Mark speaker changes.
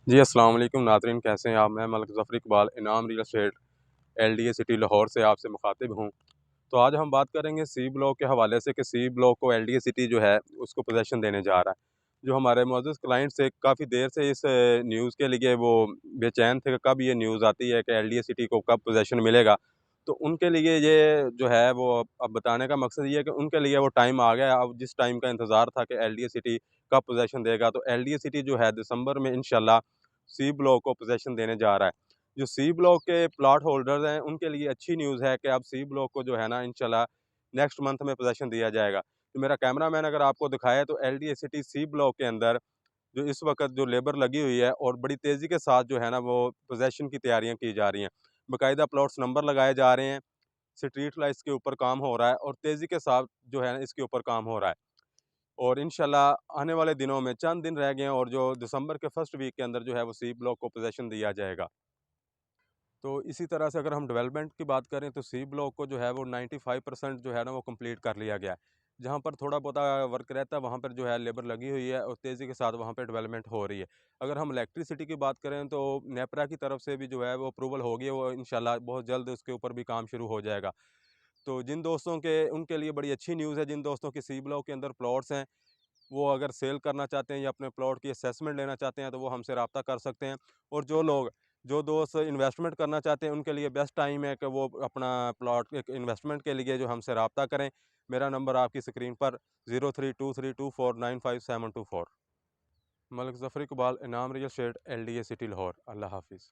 Speaker 1: जी अस्सलाम वालेकुम नाज़रीन, कैसे हैं आप। मैं Malik Zafar Iqbal Inam real estate LDA city Lahore से आपसे मुखातिब हूँ। तो आज हम बात करेंगे सी ब्लॉक के हवाले से कि सी ब्लॉक को LDA सिटी जो है उसको पोजेसन देने जा रहा है। जो हमारे मुअज़्ज़ज़ क्लाइंट से काफ़ी देर से इस न्यूज़ के लिए वो बेचैन थे कि कब ये न्यूज़ आती है कि LDA सिटी को कब पोजेसन मिलेगा। तो उनके लिए ये जो है वो अब बताने का मकसद ये है कि उनके लिए वो टाइम आ गया। अब जिस टाइम का इंतज़ार था कि LDA सिटी कब पोजेसन देगा, तो LDA सिटी जो है दिसंबर में इंशाल्लाह सी ब्लॉक को पोजेसन देने जा रहा है। जो सी ब्लॉक के प्लॉट होल्डर्स हैं उनके लिए अच्छी न्यूज़ है कि अब सी ब्लॉक को जो है ना इंशाल्लाह नेक्स्ट मंथ में पोजेसन दिया जाएगा। तो मेरा कैमरामैन अगर आपको दिखाए तो LDA सिटी सी ब्लॉक के अंदर जो इस वक्त जो लेबर लगी हुई है और बड़ी तेज़ी के साथ जो है ना वो पोजेसन की तैयारियां की जा रही हैं। बाकायदा प्लॉट्स नंबर लगाए जा रहे हैं, स्ट्रीट लाइट्स के ऊपर काम हो रहा है और तेज़ी के साथ जो है इसके ऊपर काम हो रहा है। और इंशाल्लाह आने वाले दिनों में चंद दिन रह गए हैं और जो दिसंबर के फर्स्ट वीक के अंदर जो है वो सी ब्लॉक को पोजेसन दिया जाएगा। तो इसी तरह से अगर हम डेवलपमेंट की बात करें तो सी ब्लॉक को जो है वो 95% जो है ना वो कंप्लीट कर लिया गया है। जहाँ पर थोड़ा बहुत वर्क रहता है वहाँ पर जो है लेबर लगी हुई है और तेज़ी के साथ वहाँ पर डेवलपमेंट हो रही है। अगर हम इलेक्ट्रिसिटी की बात करें तो नेपरा की तरफ से भी जो है वो अप्रूवल हो गई है, वो इंशाल्लाह बहुत जल्द उसके ऊपर भी काम शुरू हो जाएगा। तो जिन दोस्तों के उनके लिए बड़ी अच्छी न्यूज़ है, जिन दोस्तों की सी ब्लॉक के अंदर प्लॉट्स हैं, वो अगर सेल करना चाहते हैं या अपने प्लॉट की असेसमेंट लेना चाहते हैं तो वो हमसे रब्ता कर सकते हैं। और जो दोस्त इन्वेस्टमेंट करना चाहते हैं उनके लिए बेस्ट टाइम है कि वो अपना प्लॉट एक इन्वेस्टमेंट के लिए जो हमसे रब्ता करें। मेरा नंबर आपकी स्क्रीन पर 0323249574। Malik Zafar Iqbal Inam real estate LDA city Lahore. अल्लाह हाफिज़।